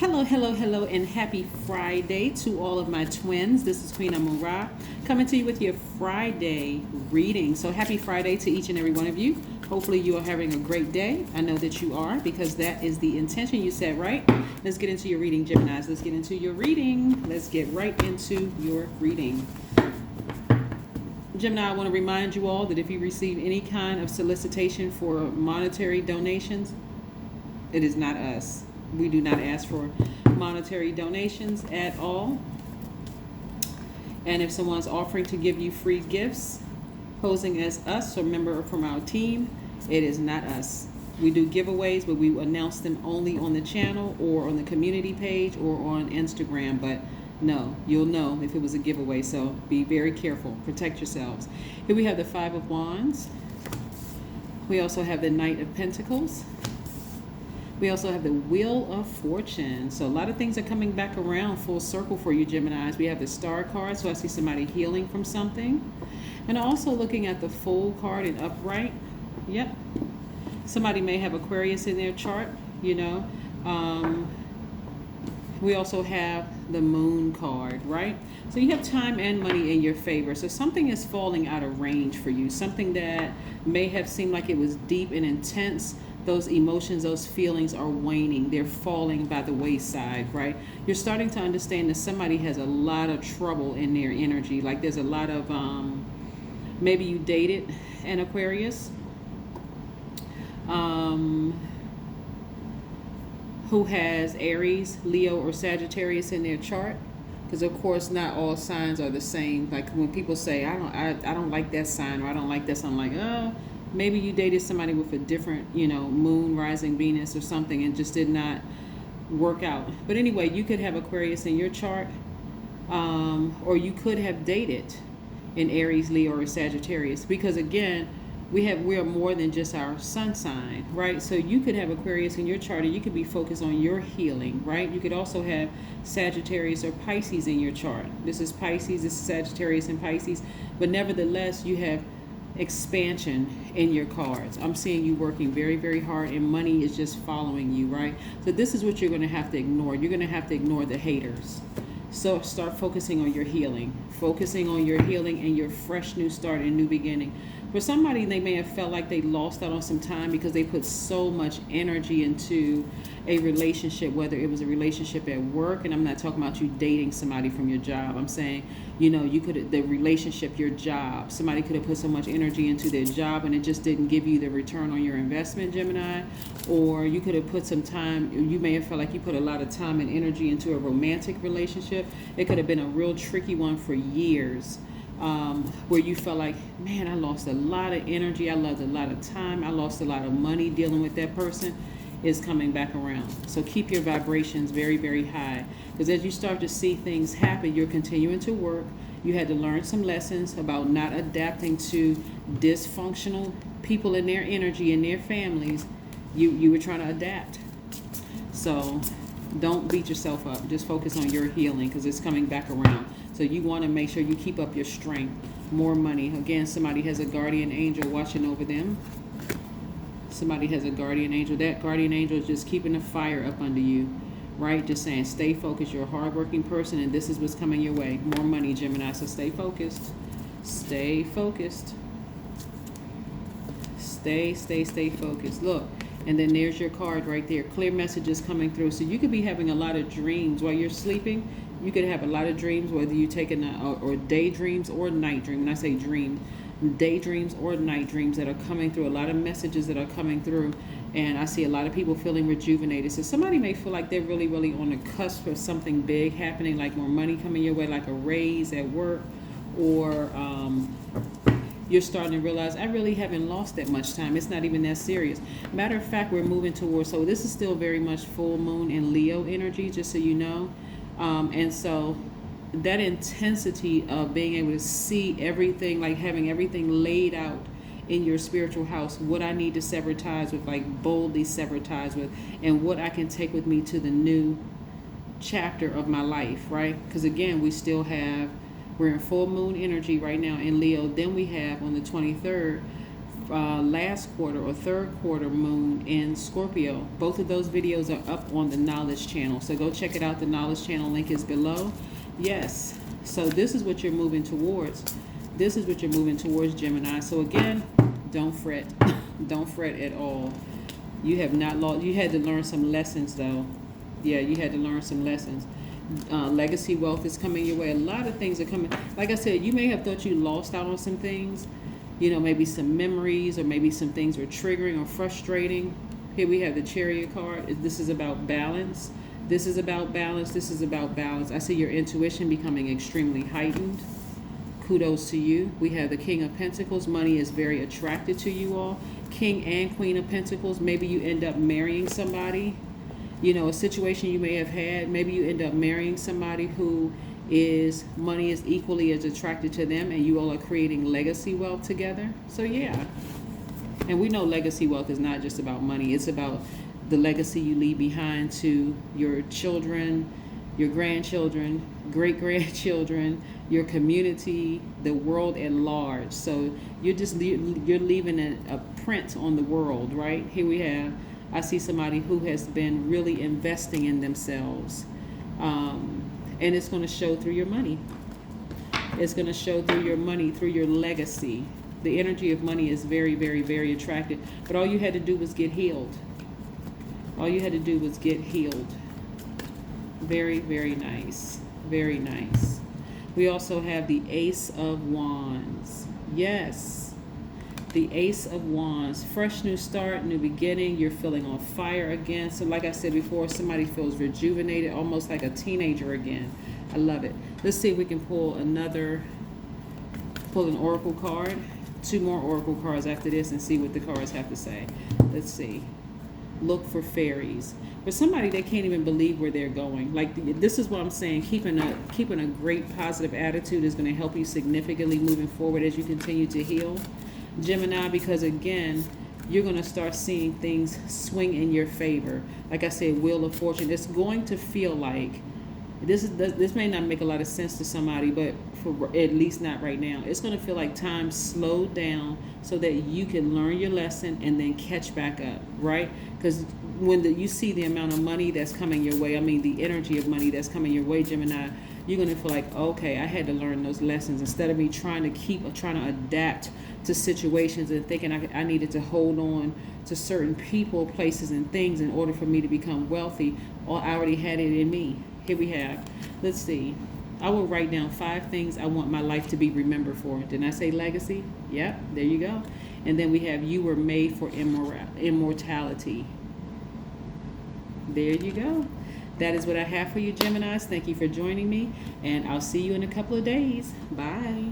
Hello, and happy Friday to all of my twins. This is Queen Amun Ra coming to you with your Friday reading. So happy Friday to each and every one of you. Hopefully you are having a great day. I know that you are, because that is the intention you set, right? Let's get into your reading, Geminis. Let's get into your reading. Let's get right into your reading. Gemini, I want to remind you all that if you receive any kind of solicitation for monetary donations, it is not us. We do not ask for monetary donations at all. And if someone's offering to give you free gifts, posing as us or member from our team, it is not us. We do giveaways, but we announce them only on the channel or on the community page or on Instagram. But no, you'll know if it was a giveaway. So be very careful. Protect yourselves. Here we have the Five of Wands. We also have the Knight of Pentacles. We also have the Wheel of Fortune. So a lot of things are coming back around full circle for you, Geminis. We have the Star card, so I see somebody healing from something. And also looking at the Fool card in upright. Yep. Somebody may have Aquarius in their chart, you know. We also have the Moon card, right? So you have time and money in your favor. So something is falling out of range for you. Something that may have seemed like it was deep and intense. Those emotions, those feelings are waning. They're falling by the wayside, right? You're starting to understand that somebody has a lot of trouble in their energy. Like there's a lot of, maybe you dated an Aquarius who has Aries, Leo, or Sagittarius in their chart. Because of course, not all signs are the same. Like when people say, I don't like that sign, or I don't like this, I'm like, oh. Maybe you dated somebody with a different, moon, rising Venus or something, and just did not work out. But anyway, you could have Aquarius in your chart, or you could have dated an Aries, Leo, or Sagittarius. Because again, we are more than just our sun sign, right? So you could have Aquarius in your chart, and you could be focused on your healing, right? You could also have Sagittarius or Pisces in your chart. This is Pisces, this is Sagittarius and Pisces. But nevertheless, you have expansion in your cards. I'm seeing you working very, very hard, and money is just following you, right? So this is what you're going to have to ignore. You're going to have to ignore the haters. So start focusing on your healing, and your fresh new start and new beginning. For somebody, they may have felt like they lost out on some time because they put so much energy into a relationship, whether it was a relationship at work, and I'm not talking about you dating somebody from your job. I'm saying, you could, the relationship, your job, somebody could have put so much energy into their job and it just didn't give you the return on your investment, Gemini. Or you could have put some time, you may have felt like you put a lot of time and energy into a romantic relationship. It could have been a real tricky one for years. Where you felt like, man, I lost a lot of energy, I lost a lot of time, I lost a lot of money dealing with that person, is coming back around. So keep your vibrations very, very high, because as you start to see things happen, you're continuing to work. You had to learn some lessons about not adapting to dysfunctional people and their energy and their families. You were trying to adapt. So don't beat yourself up. Just focus on your healing, because it's coming back around. So you want to make sure you keep up your strength. More money. Again, somebody has a guardian angel watching over them. Somebody has a guardian angel. That guardian angel is just keeping the fire up under you, right? Just saying, stay focused. You're a hardworking person, and this is what's coming your way. More money, Gemini. So stay focused. Stay focused. Stay focused. Look. And then there's your card right there. Clear messages coming through. So you could be having a lot of dreams while you're sleeping. You could have a lot of dreams, whether you take or daydreams or night dream. When I say dream, daydreams or night dreams that are coming through. A lot of messages that are coming through. And I see a lot of people feeling rejuvenated. So somebody may feel like they're really, really on the cusp of something big happening, like more money coming your way, like a raise at work, or you're starting to realize, I really haven't lost that much time. It's not even that serious. Matter of fact, we're moving towards, so this is still very much full moon in Leo energy, just so you know. And so that intensity of being able to see everything, like having everything laid out in your spiritual house, what I need to sever ties with, like boldly sever ties with, and what I can take with me to the new chapter of my life, right? Because again, we're in full moon energy right now in Leo. Then we have on the 23rd last quarter or third quarter moon in Scorpio. Both of those videos are up on the Knowledge channel, so go check it out. The Knowledge channel link is below. Yes, so this is what you're moving towards. This is what you're moving towards, Gemini. So again, don't fret. Don't fret at all. You have not lost. You had to learn some lessons, though. Yeah, you had to learn some lessons. Legacy wealth is coming your way. A lot of things are coming. Like I said, you may have thought you lost out on some things. You know, maybe some memories, or maybe some things were triggering or frustrating. Here we have the Chariot card. This is about balance. This is about balance. This is about balance. I see your intuition becoming extremely heightened. Kudos to you. We have the King of Pentacles. Money is very attracted to you all. King and Queen of Pentacles. Maybe you end up marrying somebody. You know, a situation you may have had. Maybe you end up marrying somebody who is, money is equally as attracted to them, and you all are creating legacy wealth together. So yeah. And we know legacy wealth is not just about money. It's about the legacy you leave behind to your children, your grandchildren, great-grandchildren, your community, the world at large. So you're just you're leaving a print on the world, right? Here we have, I see somebody who has been really investing in themselves, and it's going to show through your money. It's going to show through your money, through your legacy. The energy of money is very, very, very attractive. But all you had to do was get healed. All you had to do was get healed. Very, very nice. Very nice. We also have the Ace of Wands. Yes. The Ace of Wands. Fresh new start, new beginning. You're feeling on fire again. So like I said before, somebody feels rejuvenated, almost like a teenager again. I love it. Let's see if we can pull an oracle card. 2 more oracle cards after this and see what the cards have to say. Let's see. Look for fairies. For somebody that can't even believe where they're going. Like, this is what I'm saying. Keeping a great positive attitude is going to help you significantly moving forward as you continue to heal, Gemini, because again, you're going to start seeing things swing in your favor. Like I said, Wheel of Fortune. It's going to feel like, this may not make a lot of sense to somebody, but for at least not right now. It's going to feel like time slowed down so that you can learn your lesson and then catch back up, right? Because when you see the amount of money that's coming your way, I mean the energy of money that's coming your way, Gemini, you're going to feel like, okay, I had to learn those lessons. Instead of me trying to adapt to situations and thinking I needed to hold on to certain people, places, and things in order for me to become wealthy, or I already had it in me. Here we have, let's see. I will write down 5 things I want my life to be remembered for. Didn't I say legacy? Yep, there you go. And then we have, you were made for immortality. There you go. That is what I have for you, Geminis. Thank you for joining me, and I'll see you in a couple of days. Bye.